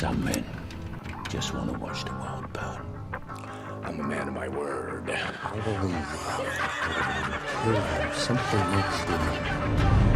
Some men just want to watch the world burn. I'm a man of my word. I believe that when you kill them, something makes them